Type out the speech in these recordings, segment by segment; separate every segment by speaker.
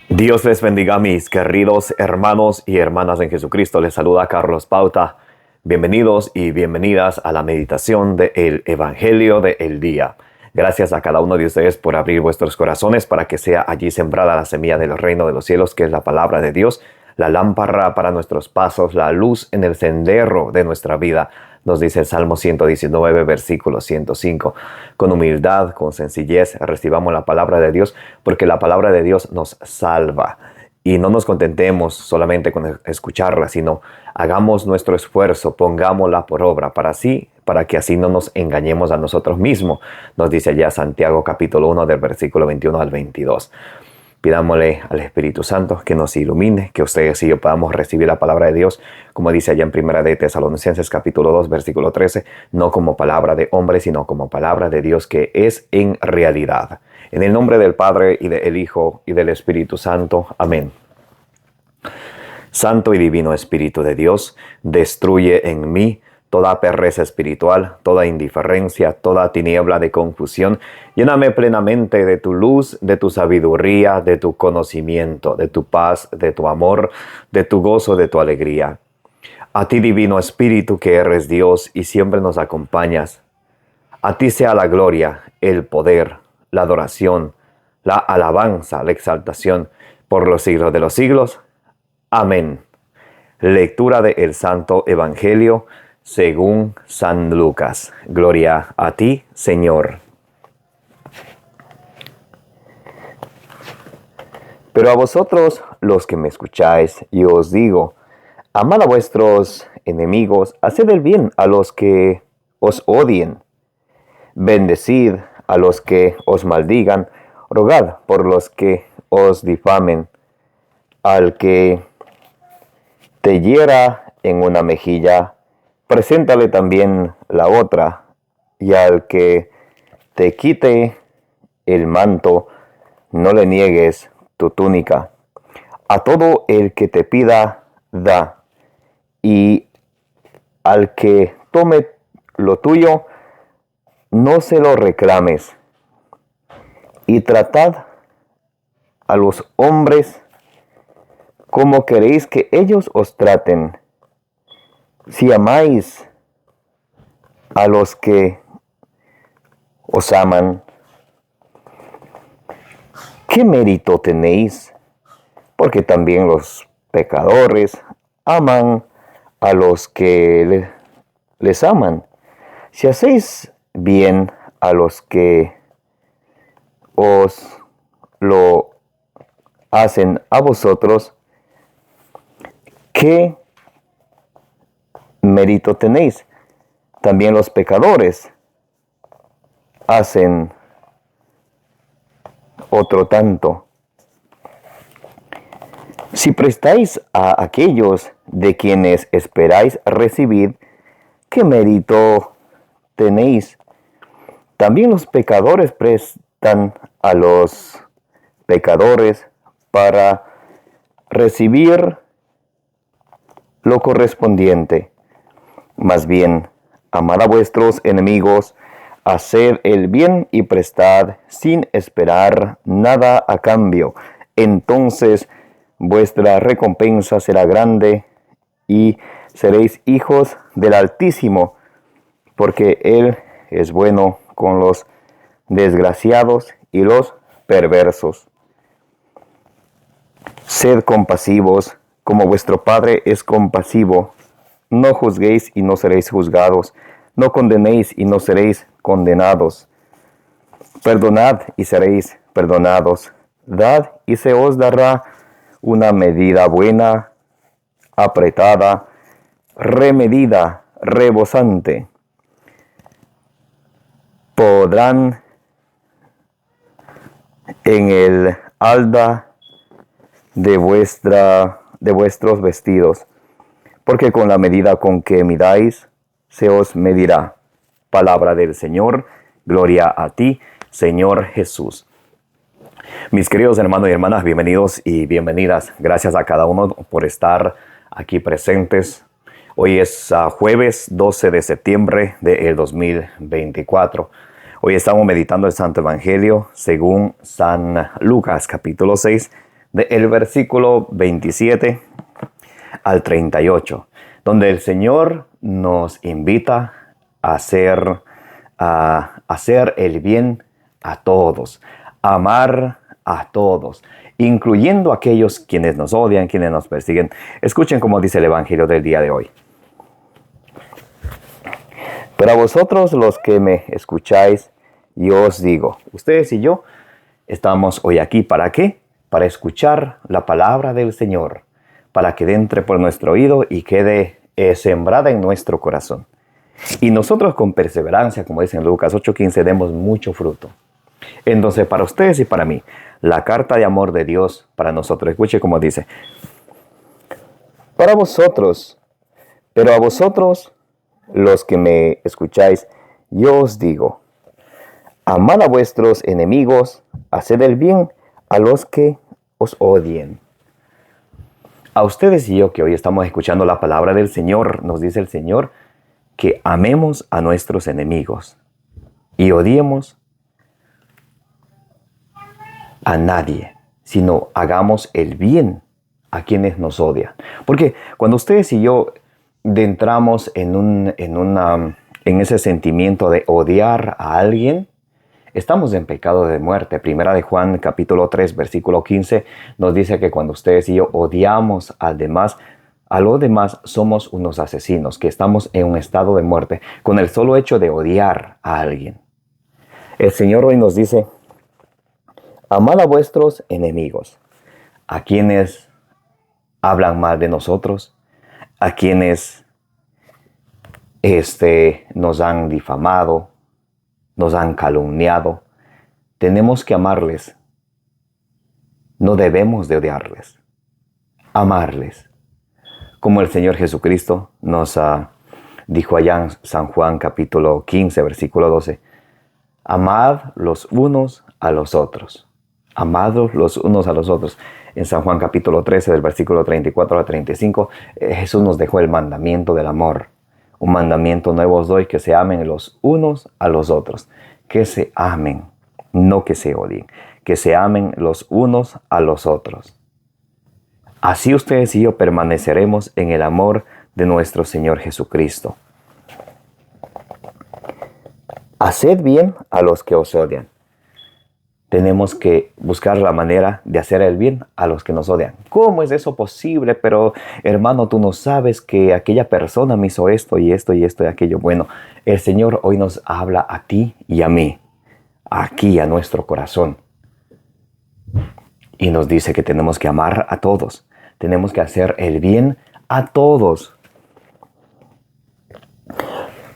Speaker 1: Dios les bendiga, mis queridos hermanos y hermanas en Jesucristo. Les saluda Carlos Pauta. Bienvenidos y bienvenidas a la meditación del Evangelio del Día. Gracias a cada uno de ustedes por abrir vuestros corazones para que sea allí sembrada la semilla del reino de los cielos, que es la palabra de Dios, la lámpara para nuestros pasos, la luz en el sendero de nuestra vida. Nos dice el Salmo 119, versículo 105. Con humildad, con sencillez, recibamos la palabra de Dios, porque la palabra de Dios nos salva. Y no nos contentemos solamente con escucharla, sino hagamos nuestro esfuerzo, pongámosla por obra, para que así no nos engañemos a nosotros mismos. Nos dice allá Santiago capítulo 1 del versículo 21 al 22. Pidámosle al Espíritu Santo que nos ilumine, que ustedes y yo podamos recibir la palabra de Dios, como dice allá en Primera de Tesalonicenses capítulo 2, versículo 13, no como palabra de hombre, sino como palabra de Dios que es en realidad. En el nombre del Padre, y del Hijo, y del Espíritu Santo. Amén. Santo y divino Espíritu de Dios, destruye en mí toda pereza espiritual, toda indiferencia, toda tiniebla de confusión. Lléname plenamente de tu luz, de tu sabiduría, de tu conocimiento, de tu paz, de tu amor, de tu gozo, de tu alegría. A ti, divino Espíritu, que eres Dios y siempre nos acompañas. A ti sea la gloria, el poder, la adoración, la alabanza, la exaltación, por los siglos de los siglos. Amén. Lectura del Santo Evangelio según San Lucas. Gloria a ti, Señor. Pero a vosotros, los que me escucháis, yo os digo, amad a vuestros enemigos, haced el bien a los que os odien, bendecid a los que os maldigan, rogad por los que os difamen. Al que te hiera en una mejilla, preséntale también la otra, y al que te quite el manto, no le niegues tu túnica. A todo el que te pida, da, y al que tome lo tuyo, no se lo reclames. Y tratad a los hombres como queréis que ellos os traten. Si amáis a los que os aman, ¿qué mérito tenéis? Porque también los pecadores aman a los que les aman. Si hacéis bien a los que os lo hacen a vosotros, ¿qué mérito tenéis? También los pecadores hacen otro tanto. Si prestáis a aquellos de quienes esperáis recibir, ¿qué mérito tenéis? También los pecadores prestan a los pecadores para recibir lo correspondiente. Más bien, amad a vuestros enemigos, haced el bien y prestad sin esperar nada a cambio. Entonces vuestra recompensa será grande y seréis hijos del Altísimo, porque Él es bueno con los desgraciados y los perversos. Sed compasivos, como vuestro Padre es compasivo. No juzguéis y no seréis juzgados. No condenéis y no seréis condenados. Perdonad y seréis perdonados. Dad y se os dará una medida buena, apretada, remedida, rebosante. Podrán en el alda de vuestros vestidos, porque con la medida con que midáis, se os medirá. Palabra del Señor. Gloria a ti, Señor Jesús. Mis queridos hermanos y hermanas, bienvenidos y bienvenidas. Gracias a cada uno por estar aquí presentes. Hoy es jueves 12 de septiembre del 2024. Hoy estamos meditando el Santo Evangelio según San Lucas, capítulo 6, del versículo 27 al 38, donde el Señor nos invita a hacer el bien a todos, a amar a todos, incluyendo a aquellos quienes nos odian, quienes nos persiguen. Escuchen cómo dice el Evangelio del día de hoy. Pero a vosotros los que me escucháis, yo os digo, ustedes y yo estamos hoy aquí, ¿para qué? Para escuchar la palabra del Señor, para que entre por nuestro oído y quede sembrada en nuestro corazón. Y nosotros con perseverancia, como dice en Lucas 8:15, demos mucho fruto. Entonces, para ustedes y para mí, la carta de amor de Dios para nosotros. Escuche cómo dice. Para vosotros, pero a vosotros, los que me escucháis, yo os digo, amad a vuestros enemigos, haced el bien a los que os odien. A ustedes y yo que hoy estamos escuchando la palabra del Señor, nos dice el Señor que amemos a nuestros enemigos y odiemos a nadie, sino hagamos el bien a quienes nos odian. Porque cuando ustedes y yo entramos en ese sentimiento de odiar a alguien, estamos en pecado de muerte. Primera de Juan, capítulo 3, versículo 15, nos dice que cuando ustedes y yo odiamos a los demás somos unos asesinos, que estamos en un estado de muerte con el solo hecho de odiar a alguien. El Señor hoy nos dice, amad a vuestros enemigos, a quienes hablan mal de nosotros, a quienes nos han difamado, nos han calumniado. Tenemos que amarles. No debemos de odiarles. Amarles. Como el Señor Jesucristo nos dijo allá en San Juan capítulo 15, versículo 12. Amad los unos a los otros. Amados los unos a los otros. En San Juan capítulo 13, del versículo 34 al 35, Jesús nos dejó el mandamiento del amor. Un mandamiento nuevo os doy, que se amen los unos a los otros. Que se amen, no que se odien. Que se amen los unos a los otros. Así ustedes y yo permaneceremos en el amor de nuestro Señor Jesucristo. Haced bien a los que os odian. Tenemos que buscar la manera de hacer el bien a los que nos odian. ¿Cómo es eso posible? Pero hermano, tú no sabes que aquella persona me hizo esto y esto y esto y aquello. Bueno, el Señor hoy nos habla a ti y a mí, aquí a nuestro corazón. Y nos dice que tenemos que amar a todos. Tenemos que hacer el bien a todos.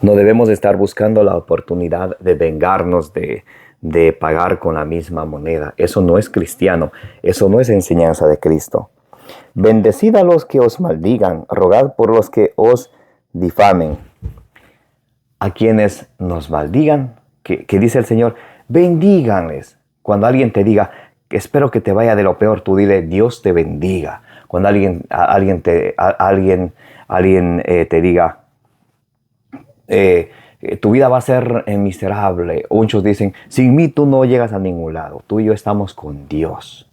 Speaker 1: No debemos estar buscando la oportunidad de vengarnos, de pagar con la misma moneda. Eso no es cristiano. Eso no es enseñanza de Cristo. Bendecid a los que os maldigan. Rogad por los que os difamen. A quienes nos maldigan, que dice el Señor, bendíganles. Cuando alguien te diga, espero que te vaya de lo peor, tú dile, Dios te bendiga. Cuando alguien te diga, tu vida va a ser miserable. Muchos dicen, sin mí tú no llegas a ningún lado. Tú y yo estamos con Dios.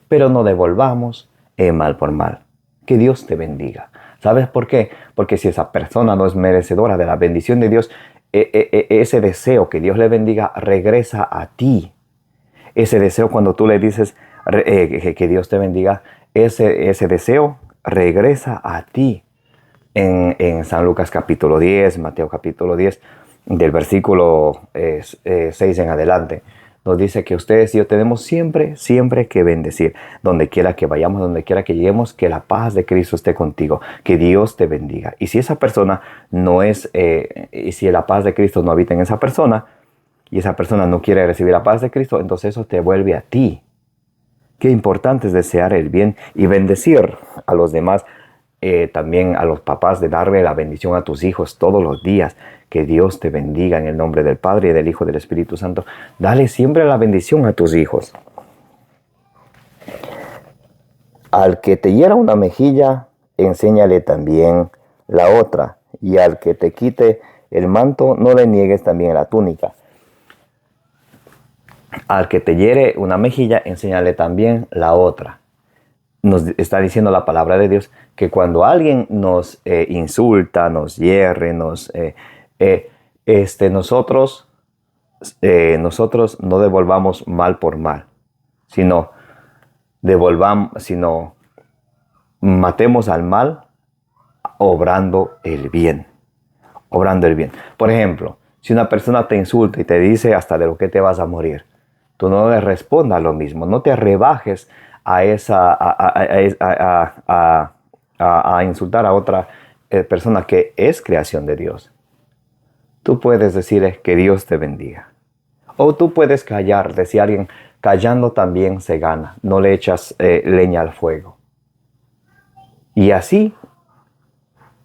Speaker 1: Pero no devolvamos mal por mal. Que Dios te bendiga. ¿Sabes por qué? Porque si esa persona no es merecedora de la bendición de Dios, ese deseo que Dios le bendiga regresa a ti. Ese deseo cuando tú le dices que Dios te bendiga, ese deseo regresa a ti. En San Lucas capítulo 10, Mateo capítulo 10, del versículo 6 en adelante, nos dice que ustedes y yo tenemos siempre que bendecir. Donde quiera que vayamos, donde quiera que lleguemos, que la paz de Cristo esté contigo, que Dios te bendiga. Y si esa persona no es, y si la paz de Cristo no habita en esa persona, y esa persona no quiere recibir la paz de Cristo, entonces eso te vuelve a ti. Qué importante es desear el bien y bendecir a los demás. También a los papás, de darle la bendición a tus hijos todos los días. Que Dios te bendiga en el nombre del Padre, y del Hijo y del Espíritu Santo. Dale siempre la bendición a tus hijos. Al que te hiera una mejilla, enséñale también la otra. Y al que te quite el manto, no le niegues también la túnica. Al que te hiere una mejilla, enséñale también la otra. nos está diciendo la palabra de Dios que cuando alguien nos insulta, nos hierre, nosotros no devolvamos mal por mal, sino sino matemos al mal obrando el bien. Obrando el bien. Por ejemplo, si una persona te insulta y te dice hasta de lo que te vas a morir, tú no le respondas lo mismo, no te rebajes a insultar a otra persona que es creación de Dios. Tú puedes decirle que Dios te bendiga. O tú puedes callar, decir a alguien, callando también se gana, no le echas leña al fuego. Y así,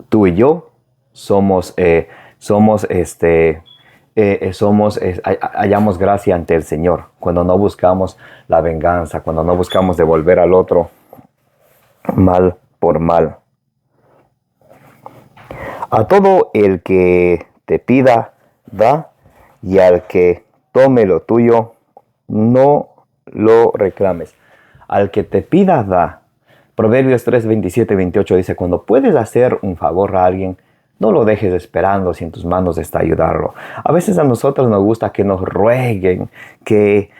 Speaker 1: tú y yo hallamos gracia ante el Señor cuando no buscamos la venganza, cuando no buscamos devolver al otro mal por mal. A todo el que te pida, da, y al que tome lo tuyo, no lo reclames. Al que te pida, da. Proverbios 3, 27, 28 dice, cuando puedes hacer un favor a alguien, no lo dejes esperando si en tus manos está ayudarlo. A veces a nosotros nos gusta que nos rueguen, que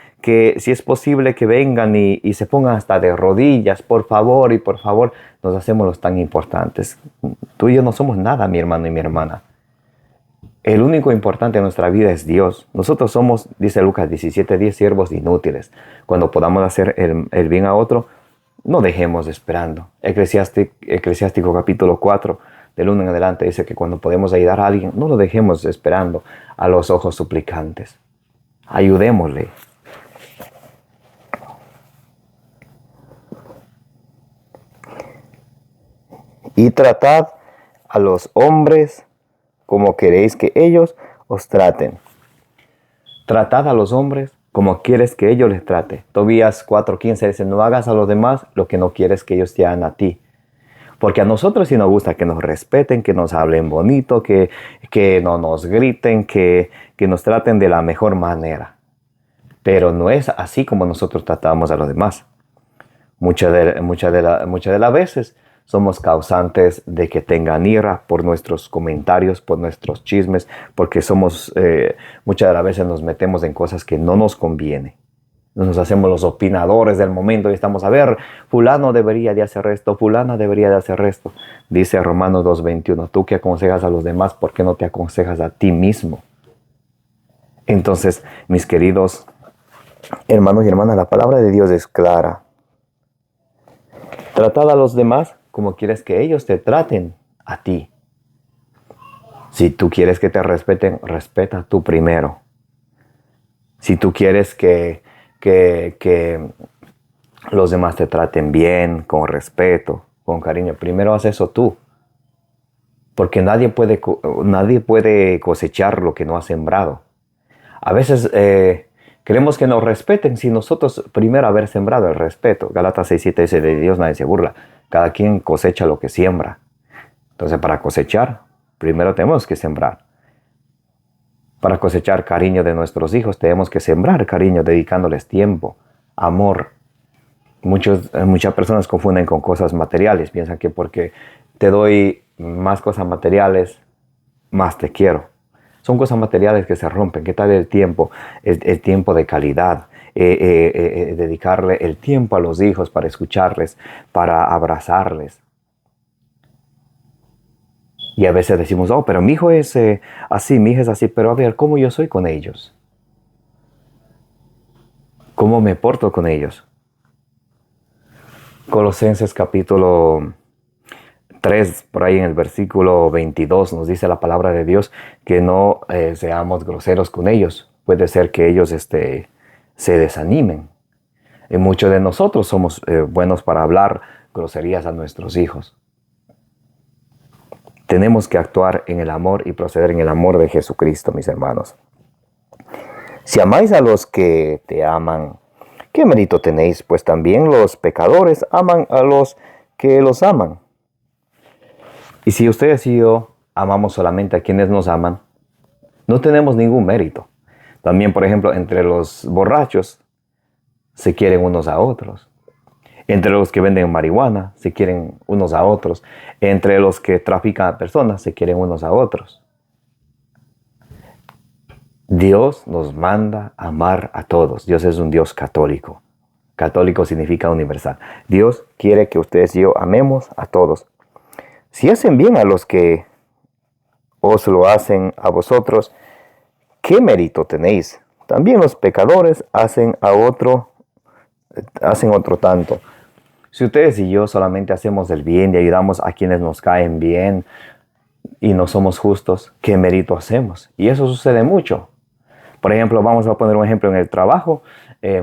Speaker 1: si es posible que vengan y se pongan hasta de rodillas, por favor, nos hacemos los tan importantes. Tú y yo no somos nada, mi hermano y mi hermana. El único importante en nuestra vida es Dios. Nosotros somos, dice Lucas 17:10, siervos inútiles. Cuando podamos hacer el bien a otro, no dejemos esperando. Eclesiástico capítulo 4, del 1 en adelante, dice que cuando podemos ayudar a alguien, no lo dejemos esperando a los ojos suplicantes. Ayudémosle. Y tratad a los hombres como queréis que ellos os traten. Tratad a los hombres como quieres que ellos les trate. Tobías 4:15 dice, no hagas a los demás lo que no quieres que ellos te hagan a ti. Porque a nosotros sí nos gusta que nos respeten, que nos hablen bonito, que no nos griten, que nos traten de la mejor manera. Pero no es así como nosotros tratamos a los demás. Muchas de las veces somos causantes de que tengan ira por nuestros comentarios, por nuestros chismes, porque muchas de las veces nos metemos en cosas que no nos conviene. Nos hacemos los opinadores del momento y estamos a ver, fulano debería de hacer esto, fulana debería de hacer esto. Dice Romanos 2:21, tú que aconsejas a los demás, ¿por qué no te aconsejas a ti mismo? Entonces, mis queridos hermanos y hermanas, la palabra de Dios es clara. Tratad a los demás como quieres que ellos te traten a ti. Si tú quieres que te respeten, respeta tú primero. Si tú quieres que los demás te traten bien, con respeto, con cariño, primero haz eso tú. Porque nadie puede cosechar lo que no ha sembrado. A veces queremos que nos respeten sin nosotros primero haber sembrado el respeto. Gálatas 6:7 dice, de Dios nadie se burla. Cada quien cosecha lo que siembra. Entonces, para cosechar, primero tenemos que sembrar. Para cosechar cariño de nuestros hijos, tenemos que sembrar cariño, dedicándoles tiempo, amor. Muchas personas confunden con cosas materiales. Piensan que porque te doy más cosas materiales, más te quiero. Son cosas materiales que se rompen. ¿Qué tal el tiempo? El tiempo de calidad. Dedicarle el tiempo a los hijos para escucharles, para abrazarles. Y a veces decimos, oh, pero mi hijo es así, mi hija es así, pero a ver, ¿cómo yo soy con ellos? ¿Cómo me porto con ellos? Colosenses capítulo 3, por ahí en el versículo 22, nos dice la palabra de Dios que no seamos groseros con ellos. Puede ser que ellos se desanimen. Y muchos de nosotros somos buenos para hablar groserías a nuestros hijos. Tenemos que actuar en el amor y proceder en el amor de Jesucristo, mis hermanos. Si amáis a los que te aman, ¿qué mérito tenéis? Pues también los pecadores aman a los que los aman. Y si ustedes y yo amamos solamente a quienes nos aman, no tenemos ningún mérito. También, por ejemplo, entre los borrachos se quieren unos a otros. Entre los que venden marihuana se quieren unos a otros. Entre los que trafican a personas se quieren unos a otros. Dios nos manda a amar a todos. Dios es un Dios católico. Católico significa universal. Dios quiere que ustedes y yo amemos a todos. Si hacen bien a los que os lo hacen a vosotros, ¿qué mérito tenéis? También los pecadores hacen otro tanto. Si ustedes y yo solamente hacemos el bien y ayudamos a quienes nos caen bien y no somos justos, ¿qué mérito hacemos? Y eso sucede mucho. Por ejemplo, vamos a poner un ejemplo en el trabajo.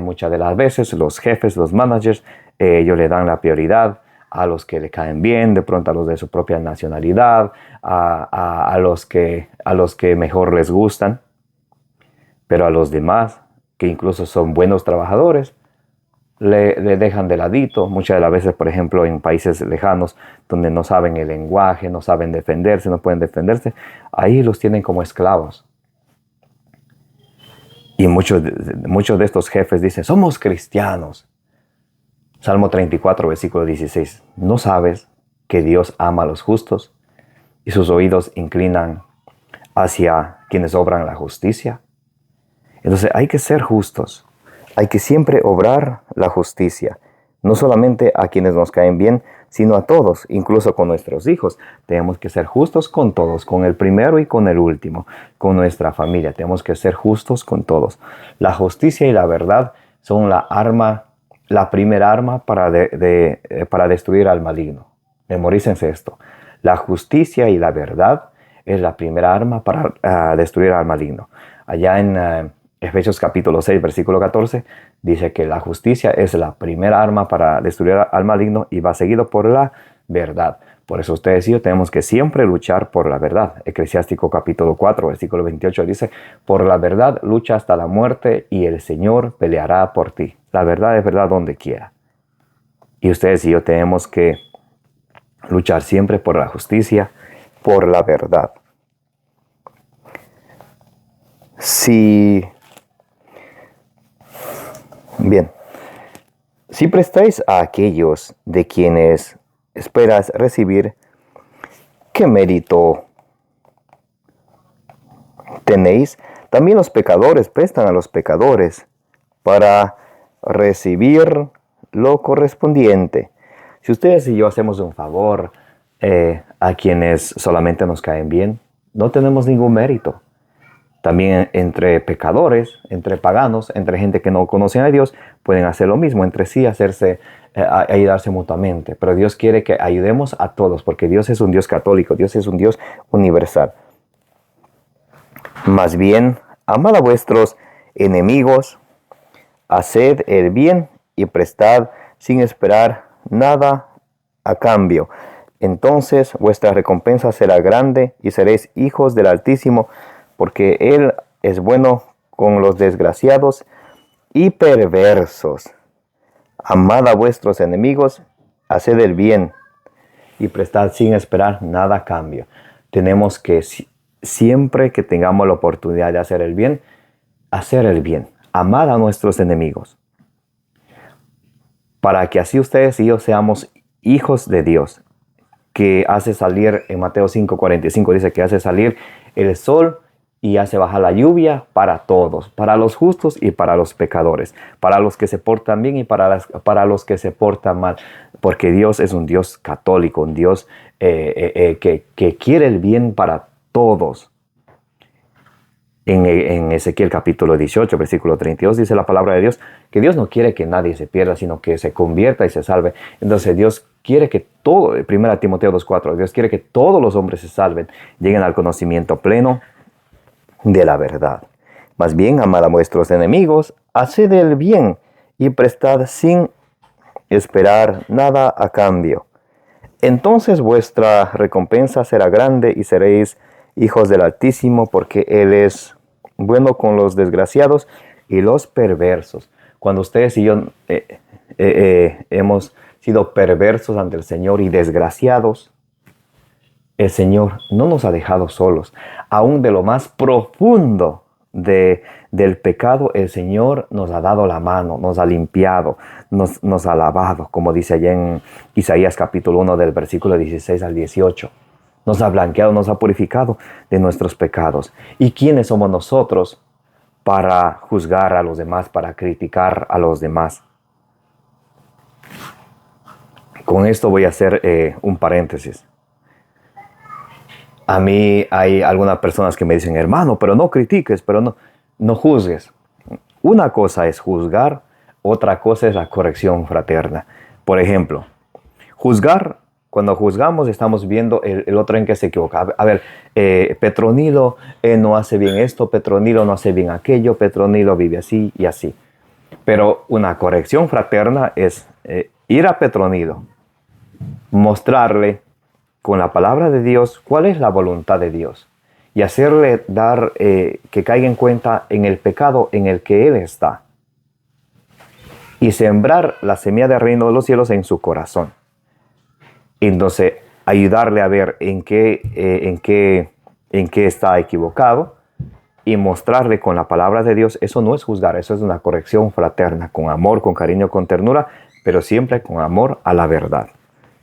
Speaker 1: Muchas de las veces los jefes, los managers, ellos le dan la prioridad a los que le caen bien, de pronto a los de su propia nacionalidad, a los que mejor les gustan. Pero a los demás, que incluso son buenos trabajadores, le dejan de ladito. Muchas de las veces, por ejemplo, en países lejanos donde no saben el lenguaje, no saben defenderse, no pueden defenderse, ahí los tienen como esclavos. Y muchos de estos jefes dicen, somos cristianos. Salmo 34, versículo 16. ¿No sabes que Dios ama a los justos y sus oídos inclinan hacia quienes obran la justicia? Entonces hay que ser justos. Hay que siempre obrar la justicia. No solamente a quienes nos caen bien, sino a todos, incluso con nuestros hijos. Tenemos que ser justos con todos, con el primero y con el último, con nuestra familia. Tenemos que ser justos con todos. La justicia y la verdad son la primera arma para destruir al maligno. Memorícense esto. La justicia y la verdad es la primera arma para destruir al maligno. Allá en Efesios capítulo 6, versículo 14, dice que la justicia es la primera arma para destruir al maligno y va seguido por la verdad. Por eso ustedes y yo tenemos que siempre luchar por la verdad. Eclesiástico capítulo 4, versículo 28 dice, por la verdad lucha hasta la muerte y el Señor peleará por ti. La verdad es verdad donde quiera. Y ustedes y yo tenemos que luchar siempre por la justicia, por la verdad. Si prestáis a aquellos de quienes esperas recibir, ¿qué mérito tenéis? También los pecadores prestan a los pecadores para recibir lo correspondiente. Si ustedes y yo hacemos un favor a quienes solamente nos caen bien, no tenemos ningún mérito. También entre pecadores, entre paganos, entre gente que no conocen a Dios, pueden hacer lo mismo, entre sí ayudarse mutuamente. Pero Dios quiere que ayudemos a todos, porque Dios es un Dios católico, Dios es un Dios universal. Más bien, amad a vuestros enemigos, haced el bien y prestad sin esperar nada a cambio. Entonces vuestra recompensa será grande y seréis hijos del Altísimo, porque Él es bueno con los desgraciados y perversos. Amad a vuestros enemigos, haced el bien y prestad sin esperar nada a cambio. Tenemos que, siempre que tengamos la oportunidad de hacer el bien, hacer el bien. Amad a nuestros enemigos, para que así ustedes y yo seamos hijos de Dios, que hace salir, en Mateo 5:45 dice que hace salir el sol y hace bajar la lluvia para todos, para los justos y para los pecadores, para los que se portan bien y para los que se portan mal, porque Dios es un Dios católico, un Dios que quiere el bien para todos. En Ezequiel capítulo 18, versículo 32, dice la palabra de Dios que Dios no quiere que nadie se pierda, sino que se convierta y se salve. Entonces Dios quiere que 1 Timoteo 2:4, Dios quiere que todos los hombres se salven, lleguen al conocimiento pleno de la verdad. Más bien, amad a vuestros enemigos, haced el bien y prestad sin esperar nada a cambio. Entonces vuestra recompensa será grande y seréis hijos del Altísimo, porque Él es bueno con los desgraciados y los perversos. Cuando ustedes y yo hemos sido perversos ante el Señor y desgraciados, el Señor no nos ha dejado solos. Aún de lo más profundo del pecado, el Señor nos ha dado la mano, nos ha limpiado, nos ha lavado, como dice allá en Isaías capítulo 1 del versículo 16 al 18. Nos ha blanqueado, nos ha purificado de nuestros pecados. ¿Y quiénes somos nosotros para juzgar a los demás, para criticar a los demás? Con esto voy a hacer un paréntesis. A mí hay algunas personas que me dicen, hermano, pero no critiques, pero no juzgues. Una cosa es juzgar, otra cosa es la corrección fraterna. Por ejemplo, juzgar, cuando juzgamos estamos viendo el otro en que se equivoca. A ver, Petronilo no hace bien esto, Petronilo no hace bien aquello, Petronilo vive así y así. Pero una corrección fraterna es ir a Petronilo, mostrarle con la palabra de Dios cuál es la voluntad de Dios y hacerle dar que caiga en cuenta en el pecado en el que él está y sembrar la semilla del reino de los cielos en su corazón. Entonces ayudarle a ver en qué está equivocado y mostrarle con la palabra de Dios. Eso no es juzgar, eso es una corrección fraterna, con amor, con cariño, con ternura, pero siempre con amor a la verdad.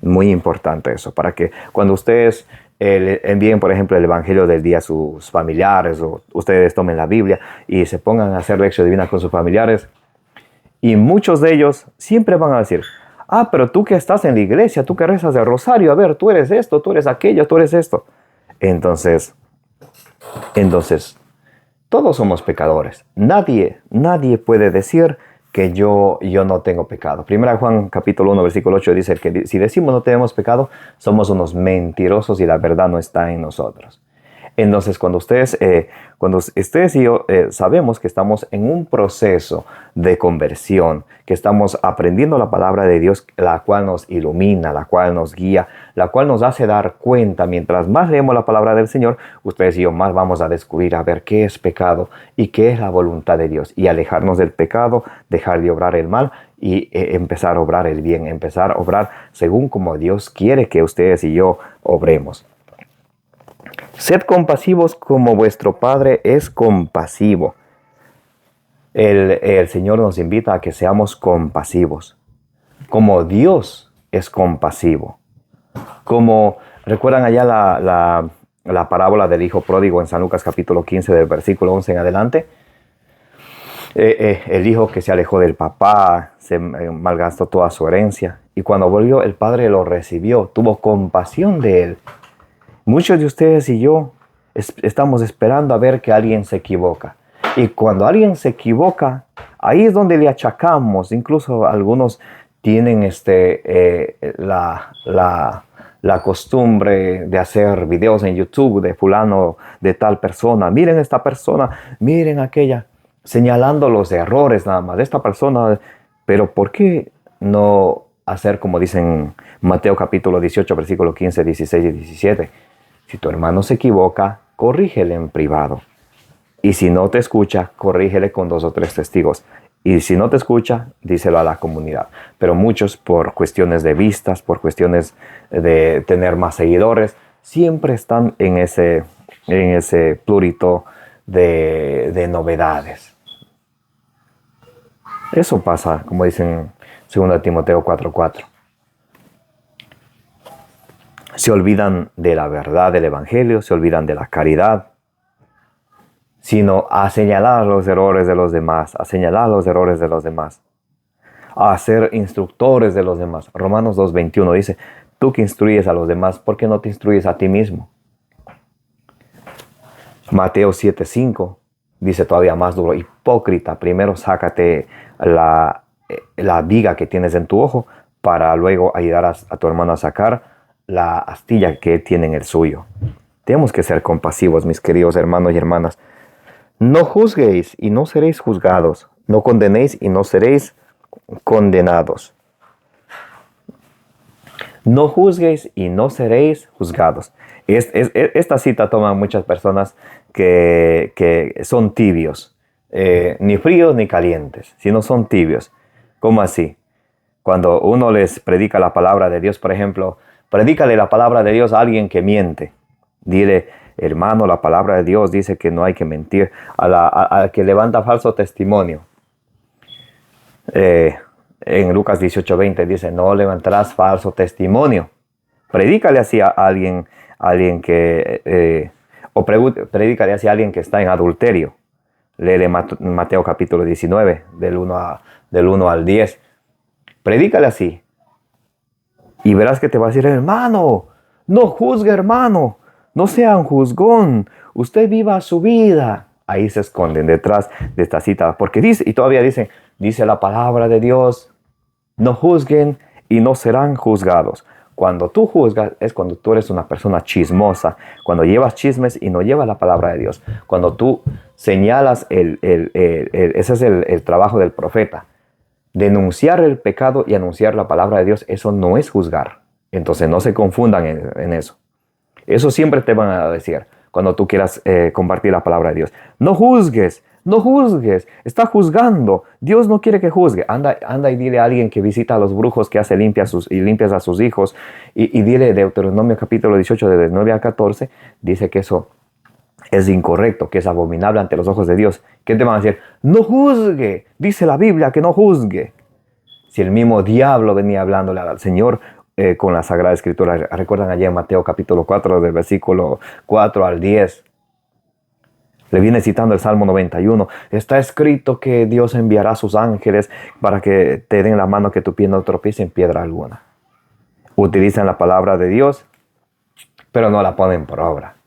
Speaker 1: Muy importante eso, para que cuando ustedes envíen, por ejemplo, el Evangelio del día a sus familiares, o ustedes tomen la Biblia y se pongan a hacer lección divina con sus familiares, y muchos de ellos siempre van a decir, pero tú que estás en la iglesia, tú que rezas el rosario, a ver, tú eres esto, tú eres aquello, tú eres esto. Entonces, todos somos pecadores. Nadie puede decir que yo no tengo pecado. Primera Juan capítulo 1 versículo 8 dice que si decimos no tenemos pecado, somos unos mentirosos y la verdad no está en nosotros. Entonces, cuando ustedes y yo sabemos que estamos en un proceso de conversión, que estamos aprendiendo la palabra de Dios, la cual nos ilumina, la cual nos guía, la cual nos hace dar cuenta, mientras más leemos la palabra del Señor, ustedes y yo más vamos a descubrir, a ver qué es pecado y qué es la voluntad de Dios, y alejarnos del pecado, dejar de obrar el mal y empezar a obrar el bien, empezar a obrar según como Dios quiere que ustedes y yo obremos. Sed compasivos como vuestro Padre es compasivo. El Señor nos invita a que seamos compasivos, como Dios es compasivo. Como recuerdan allá la parábola del hijo pródigo en San Lucas capítulo 15 del versículo 11 en adelante. El hijo que se alejó del papá, se malgastó toda su herencia, y cuando volvió el padre lo recibió, tuvo compasión de él. Muchos de ustedes y yo estamos esperando a ver que alguien se equivoca. Y cuando alguien se equivoca, ahí es donde le achacamos. Incluso algunos tienen la costumbre de hacer videos en YouTube de fulano, de tal persona. Miren esta persona, miren aquella, señalando los errores nada más de esta persona. Pero ¿por qué no hacer como dicen Mateo capítulo 18, versículo 15, 16 y 17? Si tu hermano se equivoca, corrígele en privado. Y si no te escucha, corrígele con 2 o 3 testigos. Y si no te escucha, díselo a la comunidad. Pero muchos, por cuestiones de vistas, por cuestiones de tener más seguidores, siempre están en ese plurito de novedades. Eso pasa, como dicen 2 Timoteo 4:4. Se olvidan de la verdad del Evangelio, se olvidan de la caridad, sino a señalar los errores de los demás, a señalar los errores de los demás, a ser instructores de los demás. Romanos 2:21 dice, tú que instruyes a los demás, ¿por qué no te instruyes a ti mismo? Mateo 7:5 dice todavía más duro, hipócrita, primero sácate la viga que tienes en tu ojo para luego ayudar a tu hermano a sacar la astilla que él tiene en el suyo. Tenemos que ser compasivos, mis queridos hermanos y hermanas. No juzguéis y no seréis juzgados. No condenéis y no seréis condenados. No juzguéis y no seréis juzgados. Esta cita toma muchas personas que son tibios. Ni fríos ni calientes, sino son tibios. ¿Cómo así? Cuando uno les predica la palabra de Dios, por ejemplo, predícale la palabra de Dios a alguien que miente. Dile, Hermano, la palabra de Dios dice que no hay que mentir. Al que levanta falso testimonio. En Lucas 18:20 dice, no levantarás falso testimonio. Predícale así a alguien que, predícale así a alguien que está en adulterio. Léele Mateo capítulo 19, del 1 al 10. Predícale así. Y verás que te va a decir, hermano, no juzgue, hermano. No sea un juzgón. Usted viva su vida. Ahí se esconden detrás de esta cita. Porque dice, y todavía dice la palabra de Dios, no juzguen y no serán juzgados. Cuando tú juzgas es cuando tú eres una persona chismosa, cuando llevas chismes y no llevas la palabra de Dios. Cuando tú señalas, ese es el trabajo del profeta. Denunciar el pecado y anunciar la palabra de Dios, eso no es juzgar. Entonces no se confundan en eso. Eso siempre te van a decir cuando tú quieras compartir la palabra de Dios. No juzgues. No juzgues, está juzgando. Dios no quiere que juzgue. Anda y dile a alguien que visita a los brujos, que hace limpias a sus hijos. Y dile Deuteronomio capítulo 18, de 9 a 14, dice que eso es incorrecto, que es abominable ante los ojos de Dios. ¿Qué te van a decir? No juzgue. Dice la Biblia que no juzgue. Si el mismo diablo venía hablándole al Señor con la Sagrada Escritura. Recuerdan allá en Mateo capítulo 4, del versículo 4 al 10. Le viene citando el Salmo 91. Está escrito que Dios enviará a sus ángeles para que te den la mano, que tu pie no tropiece en piedra alguna. Utilizan la palabra de Dios, pero no la ponen por obra.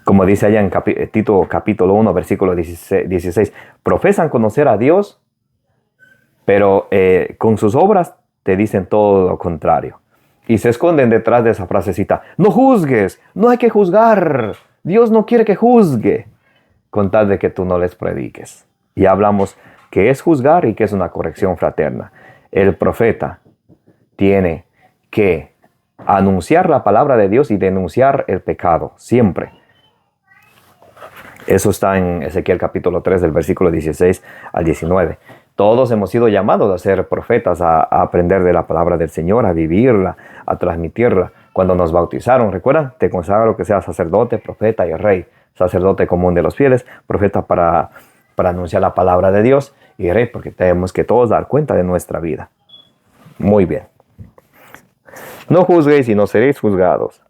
Speaker 1: Como dice allá en Tito capítulo 1, versículo 16. Profesan conocer a Dios, pero con sus obras te dicen todo lo contrario. Y se esconden detrás de esa frasecita. No juzgues, no hay que juzgar. Dios no quiere que juzgue, con tal de que tú no les prediques. Y hablamos que es juzgar y que es una corrección fraterna. El profeta tiene que anunciar la palabra de Dios y denunciar el pecado, siempre. Eso está en Ezequiel capítulo 3, del versículo 16 al 19. Todos hemos sido llamados a ser profetas, a aprender de la palabra del Señor, a vivirla, a transmitirla. Cuando nos bautizaron, ¿recuerdan? Te consagro que seas sacerdote, profeta y rey. Sacerdote común de los fieles, profeta para anunciar la palabra de Dios, y rey porque tenemos que todos dar cuenta de nuestra vida. Muy bien. No juzguéis y no seréis juzgados.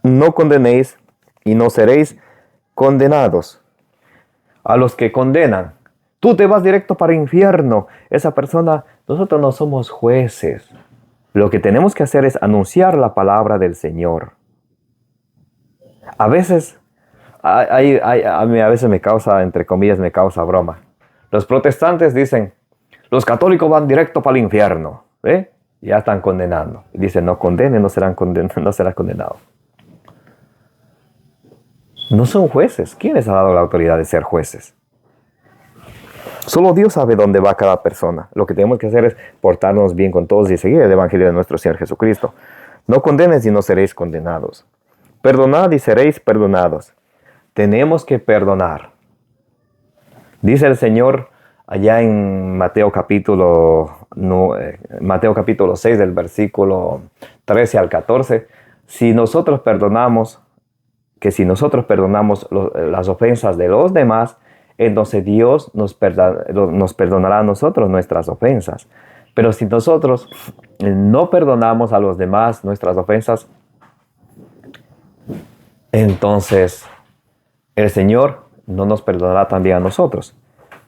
Speaker 1: No condenéis y no seréis condenados. A los que condenan, tú te vas directo para el infierno. Esa persona, nosotros no somos jueces. Lo que tenemos que hacer es anunciar la palabra del Señor. A veces, a mí a veces me causa, entre comillas, me causa broma. Los protestantes dicen, los católicos van directo para el infierno. ¿Ve? Ya están condenando. Y dicen, no condenen, no serán condenados. No son jueces. ¿Quién les ha dado la autoridad de ser jueces? Solo Dios sabe dónde va cada persona. Lo que tenemos que hacer es portarnos bien con todos y seguir el Evangelio de nuestro Señor Jesucristo. No condenes y no seréis condenados. Perdonad y seréis perdonados. Tenemos que perdonar. Dice el Señor allá en Mateo capítulo 6, del versículo 13 al 14. Si nosotros perdonamos las ofensas de los demás, entonces Dios nos perdonará a nosotros nuestras ofensas. Pero si nosotros no perdonamos a los demás nuestras ofensas, entonces el Señor no nos perdonará también a nosotros.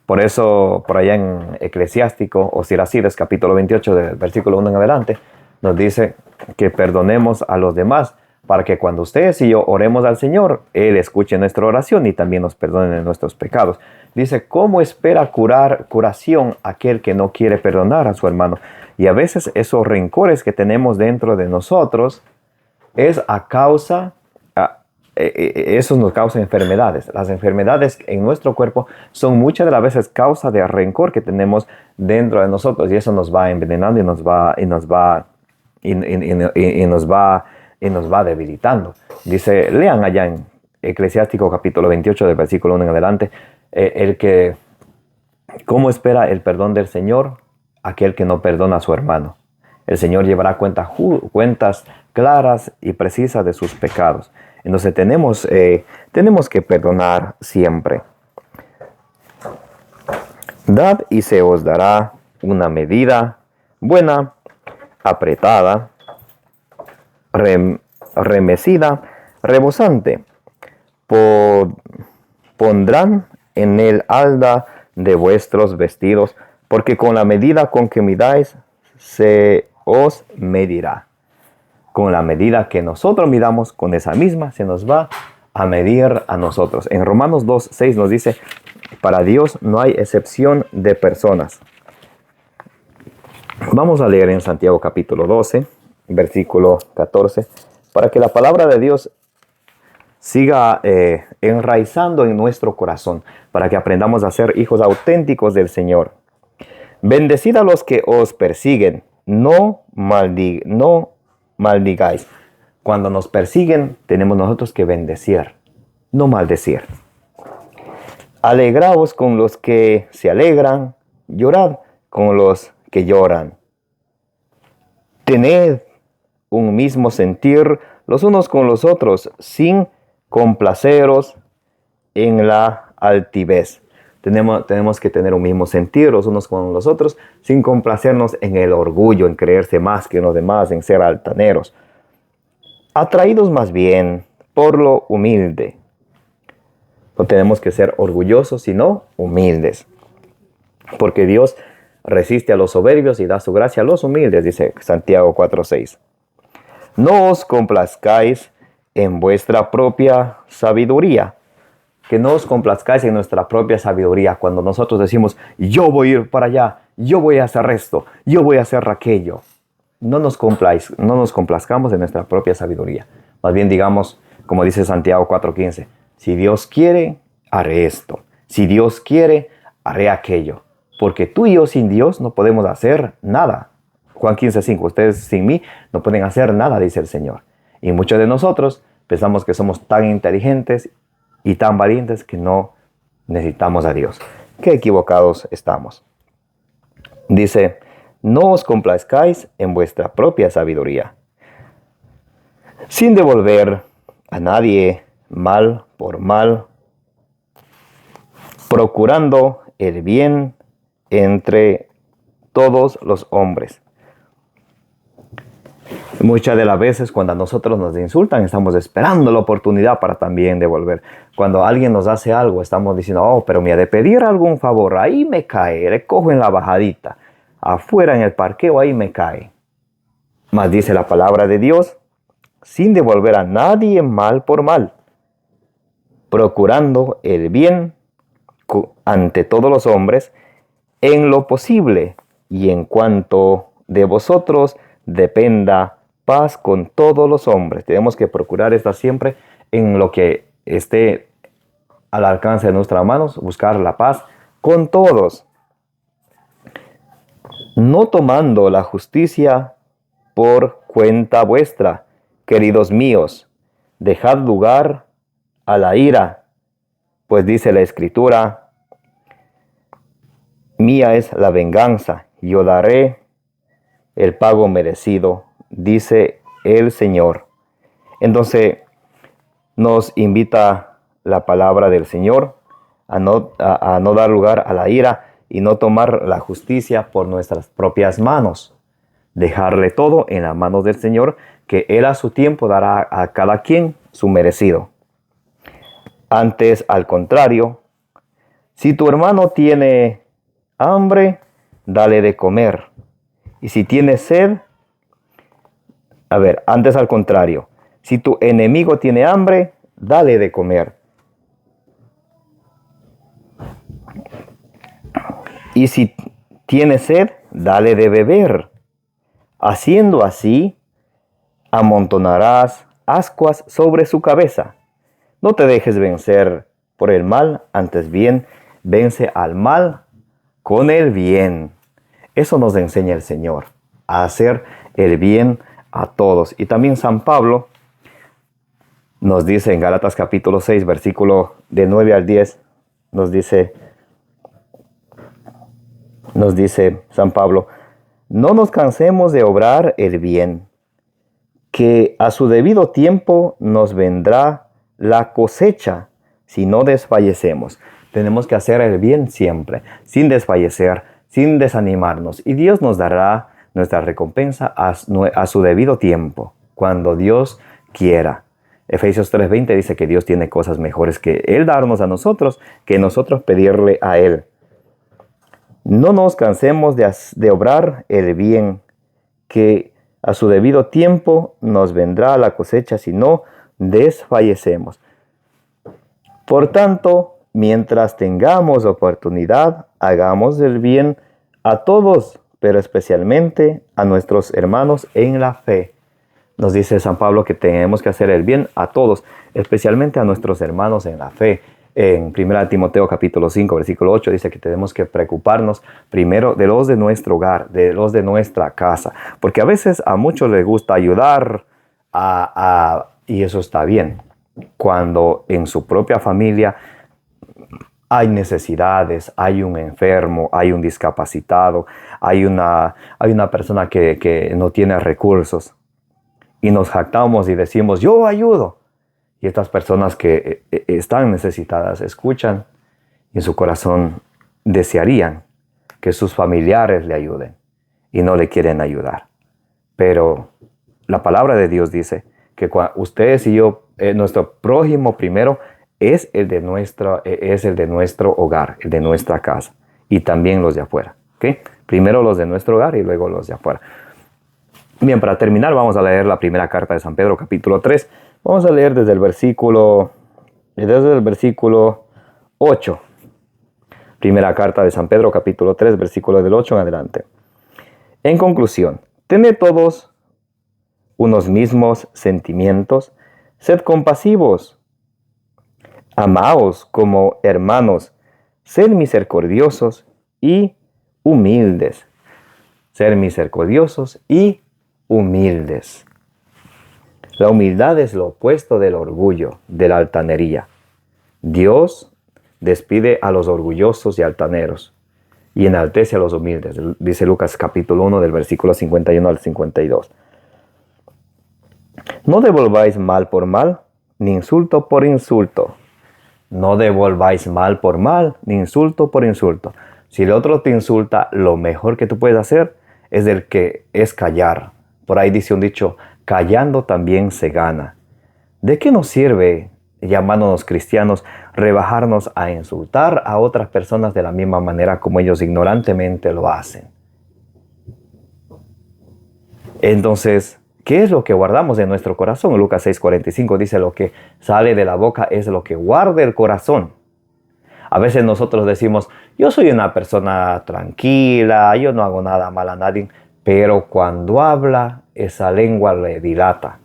Speaker 1: Por eso, por allá en Eclesiástico o Siracides, capítulo 28, del versículo 1 en adelante, nos dice que perdonemos a los demás, para que cuando ustedes y yo oremos al Señor, Él escuche nuestra oración y también nos perdone nuestros pecados. Dice, ¿cómo espera curación aquel que no quiere perdonar a su hermano? Y a veces esos rencores que tenemos dentro de nosotros es eso nos causa enfermedades. Las enfermedades en nuestro cuerpo son muchas de las veces causa de rencor que tenemos dentro de nosotros, y eso nos va envenenando y nos va debilitando. Dice, lean allá en Eclesiástico capítulo 28, del versículo 1 en adelante, ¿cómo espera el perdón del Señor aquel que no perdona a su hermano? El Señor llevará cuentas claras y precisas de sus pecados. Entonces tenemos que perdonar siempre. Dad y se os dará una medida buena, apretada, remecida, rebosante. Pondrán en el halda de vuestros vestidos, porque con la medida con que midáis, se os medirá. Con la medida que nosotros midamos, con esa misma se nos va a medir a nosotros. En Romanos 2:6 nos dice, para Dios no hay excepción de personas. Vamos a leer en Santiago capítulo 12, versículo 14, para que la palabra de Dios siga enraizando en nuestro corazón, para que aprendamos a ser hijos auténticos del Señor. Bendecid a los que os persiguen, no maldigáis. Cuando nos persiguen, tenemos nosotros que bendecir, no maldecir. Alegraos con los que se alegran, llorad con los que lloran. Tened un mismo sentir los unos con los otros, sin complaceros en la altivez. Tenemos que tener un mismo sentir los unos con los otros, sin complacernos en el orgullo, en creerse más que los demás, en ser altaneros. Atraídos más bien por lo humilde. No tenemos que ser orgullosos, sino humildes. Porque Dios resiste a los soberbios y da su gracia a los humildes, dice Santiago 4:6. No os complazcáis en vuestra propia sabiduría. Que no os complazcáis en nuestra propia sabiduría. Cuando nosotros decimos, yo voy a ir para allá, yo voy a hacer esto, yo voy a hacer aquello. No nos complazcamos en nuestra propia sabiduría. Más bien digamos, como dice Santiago 4:15, si Dios quiere, haré esto. Si Dios quiere, haré aquello. Porque tú y yo sin Dios no podemos hacer nada. Juan 15:5, ustedes sin mí no pueden hacer nada, dice el Señor. Y muchos de nosotros pensamos que somos tan inteligentes y tan valientes que no necesitamos a Dios. Qué equivocados estamos. Dice, no os complazcáis en vuestra propia sabiduría, sin devolver a nadie mal por mal, procurando el bien entre todos los hombres. Muchas de las veces cuando a nosotros nos insultan, estamos esperando la oportunidad para también devolver. Cuando alguien nos hace algo, estamos diciendo, oh, pero me ha de pedir algún favor, ahí me cae, le cojo en la bajadita, afuera en el parqueo, ahí me cae. Mas dice la palabra de Dios, sin devolver a nadie mal por mal, procurando el bien ante todos los hombres, en lo posible y en cuanto de vosotros dependa paz con todos los hombres. Tenemos que procurar estar siempre en lo que esté al alcance de nuestras manos, buscar la paz con todos. No tomando la justicia por cuenta vuestra, queridos míos, dejad lugar a la ira, pues dice la Escritura, mía es la venganza, yo daré el pago merecido, dice el Señor. Entonces nos invita la palabra del Señor a no dar lugar a la ira y no tomar la justicia por nuestras propias manos. Dejarle todo en las manos del Señor, que Él a su tiempo dará a cada quien su merecido. Antes, al contrario, si tu hermano tiene hambre, dale de comer. Y si tiene sed, antes al contrario, si tu enemigo tiene hambre, dale de comer. Y si tiene sed, dale de beber. Haciendo así, amontonarás ascuas sobre su cabeza. No te dejes vencer por el mal, antes bien, vence al mal con el bien. Eso nos enseña el Señor, a hacer el bien a todos. Y también San Pablo nos dice en Gálatas capítulo 6, versículo de 9 al 10, nos dice San Pablo, no nos cansemos de obrar el bien,
Speaker 2: que a su debido tiempo nos vendrá la cosecha si no desfallecemos. Tenemos que hacer el bien siempre, sin desfallecer, sin desanimarnos. Y Dios nos dará nuestra recompensa a su debido tiempo, cuando Dios quiera. Efesios 3:20 dice que Dios tiene cosas mejores que Él darnos a nosotros, que nosotros pedirle a Él. No nos cansemos de obrar el bien, que a su debido tiempo nos vendrá la cosecha si no desfallecemos. Por tanto, mientras tengamos oportunidad, hagamos el bien a todos, pero especialmente a nuestros hermanos en la fe. Nos dice San Pablo que tenemos que hacer el bien a todos, especialmente a nuestros hermanos en la fe. En 1 Timoteo capítulo 5, versículo 8 dice que tenemos que preocuparnos primero de los de nuestro hogar, de los de nuestra casa. Porque a veces a muchos les gusta ayudar y eso está bien. Cuando en su propia familia hay necesidades, hay un enfermo, hay un discapacitado, hay una persona que no tiene recursos. Y nos jactamos y decimos, yo ayudo. Y estas personas que están necesitadas escuchan y en su corazón desearían que sus familiares le ayuden y no le quieren ayudar. Pero la palabra de Dios dice que ustedes y yo, nuestro prójimo primero es el de nuestro hogar, el de nuestra casa y también los de afuera. ¿Okay? Primero los de nuestro hogar y luego los de afuera. Bien, para terminar vamos a leer la primera carta de San Pedro, capítulo 3. Vamos a leer desde el versículo 8. Primera carta de San Pedro, capítulo 3, versículo del 8 en adelante. En conclusión, tened todos unos mismos sentimientos, sed compasivos, amaos como hermanos, sed misericordiosos y humildes. Ser misericordiosos y humildes. La humildad es lo opuesto del orgullo, de la altanería. Dios despide a los orgullosos y altaneros y enaltece a los humildes. Dice Lucas capítulo 1 del versículo 51 al 52. No devolváis mal por mal, ni insulto por insulto. No devolváis mal por mal, ni insulto por insulto. Si el otro te insulta, lo mejor que tú puedes hacer es callar. Por ahí dice un dicho, callando también se gana. ¿De qué nos sirve, llamándonos cristianos, rebajarnos a insultar a otras personas de la misma manera como ellos ignorantemente lo hacen? Entonces, ¿qué es lo que guardamos en nuestro corazón? Lucas 6:45 dice, lo que sale de la boca es lo que guarda el corazón. A veces nosotros decimos, yo soy una persona tranquila, yo no hago nada mal a nadie, pero cuando habla, esa lengua le dilata.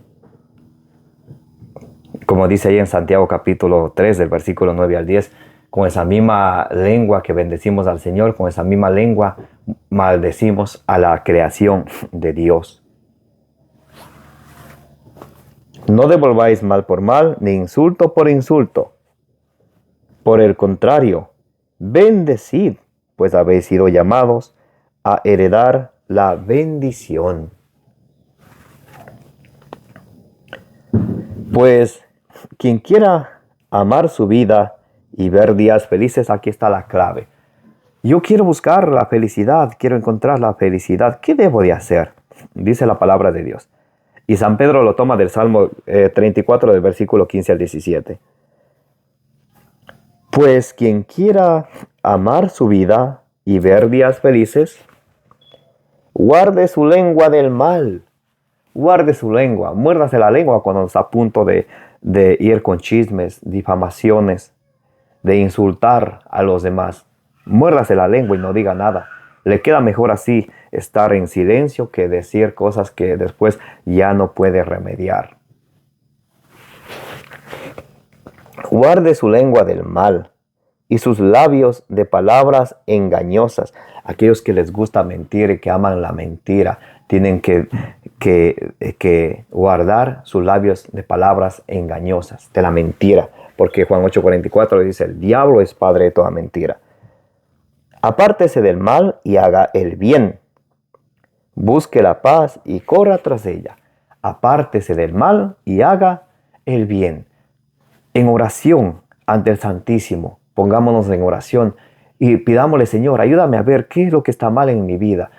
Speaker 2: Como dice ahí en Santiago capítulo 3, del versículo 9 al 10, con esa misma lengua que bendecimos al Señor, con esa misma lengua maldecimos a la creación de Dios. No devolváis mal por mal, ni insulto por insulto. Por el contrario, bendecid, pues habéis sido llamados a heredar la bendición. Pues quien quiera amar su vida y ver días felices, aquí está la clave. Yo quiero buscar la felicidad, quiero encontrar la felicidad. ¿Qué debo de hacer? Dice la palabra de Dios. Y San Pedro lo toma del Salmo 34, del versículo 15 al 17. Pues quien quiera amar su vida y ver días felices, guarde su lengua del mal. Guarde su lengua. Muérdase la lengua cuando está a punto de ir con chismes, difamaciones, de insultar a los demás. Muérdase la lengua y no diga nada. Le queda mejor así estar en silencio que decir cosas que después ya no puede remediar. Guarde su lengua del mal y sus labios de palabras engañosas. Aquellos que les gusta mentir y que aman la mentira, tienen que guardar sus labios de palabras engañosas, de la mentira. Porque Juan 8:44 dice, el diablo es padre de toda mentira. Apártese del mal y haga el bien. Busque la paz y corra tras ella. apártese del mal y haga el bien. En oración ante el Santísimo, pongámonos en oración y pidámosle, Señor, ayúdame a ver qué es lo que está mal en mi vida.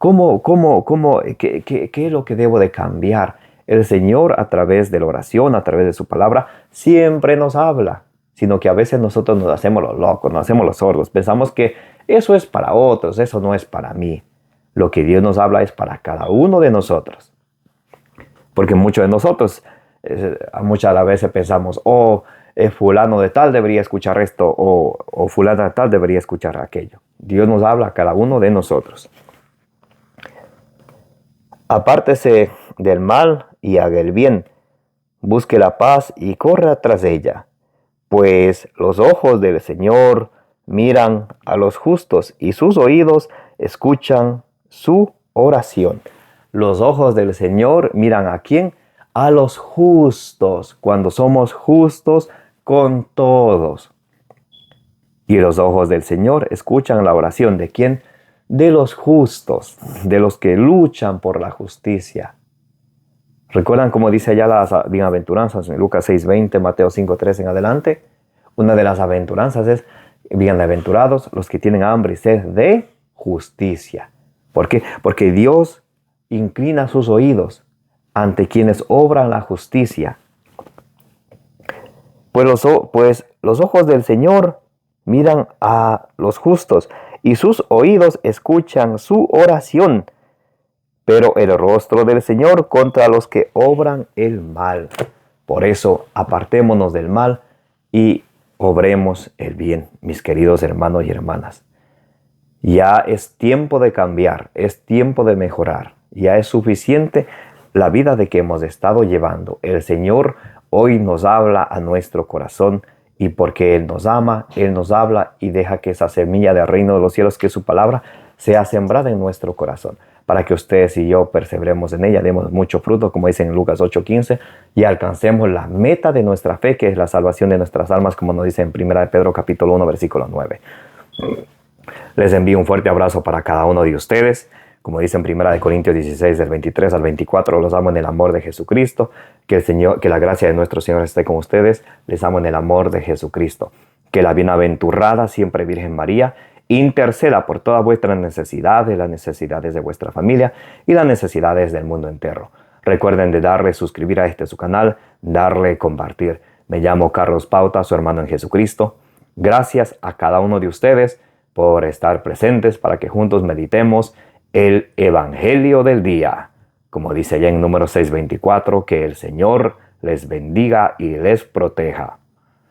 Speaker 2: ¿Qué es lo que debo de cambiar? El Señor, a través de la oración, a través de su palabra, siempre nos habla, sino que a veces nosotros nos hacemos los locos, nos hacemos los sordos. Pensamos que eso es para otros, eso no es para mí. Lo que Dios nos habla es para cada uno de nosotros. Porque muchos de nosotros, muchas de las veces pensamos, fulano de tal debería escuchar esto, o fulana de tal debería escuchar aquello. Dios nos habla a cada uno de nosotros. Apártese del mal y haga el bien. Busque la paz y corra tras ella. Pues los ojos del Señor miran a los justos y sus oídos escuchan su oración. Los ojos del Señor miran ¿a quién? A los justos, cuando somos justos con todos. Y los ojos del Señor escuchan la oración ¿de quién? De los justos, de los que luchan por la justicia. ¿Recuerdan cómo dice allá las bienaventuranzas en Lucas 6:20, Mateo 5:3 en adelante? Una de las aventuranzas es, bienaventurados los que tienen hambre y sed de justicia. ¿Por qué? Porque Dios inclina sus oídos ante quienes obran la justicia. Pues los ojos del Señor miran a los justos y sus oídos escuchan su oración, pero el rostro del Señor contra los que obran el mal. Por eso apartémonos del mal y obremos el bien, mis queridos hermanos y hermanas. Ya es tiempo de cambiar, es tiempo de mejorar. Ya es suficiente la vida de que hemos estado llevando. El Señor hoy nos habla a nuestro corazón y porque Él nos ama, Él nos habla y deja que esa semilla del reino de los cielos, que es su palabra, sea sembrada en nuestro corazón, para que ustedes y yo perseveremos en ella, demos mucho fruto, como dice en Lucas 8:15, y alcancemos la meta de nuestra fe, que es la salvación de nuestras almas, como nos dice en 1 Pedro capítulo 1, versículo 9. Les envío un fuerte abrazo para cada uno de ustedes. Como dice en 1 Corintios 16, del 23 al 24, los amo en el amor de Jesucristo. Que la gracia de nuestro Señor esté con ustedes. Les amo en el amor de Jesucristo. Que la bienaventurada siempre Virgen María interceda por todas vuestras necesidades, las necesidades de vuestra familia y las necesidades del mundo entero. Recuerden de darle suscribir a su canal, darle compartir. Me llamo Carlos Pauta, su hermano en Jesucristo. Gracias a cada uno de ustedes por estar presentes para que juntos meditemos el Evangelio del día. Como dice allá en número 6:24, que el Señor les bendiga y les proteja.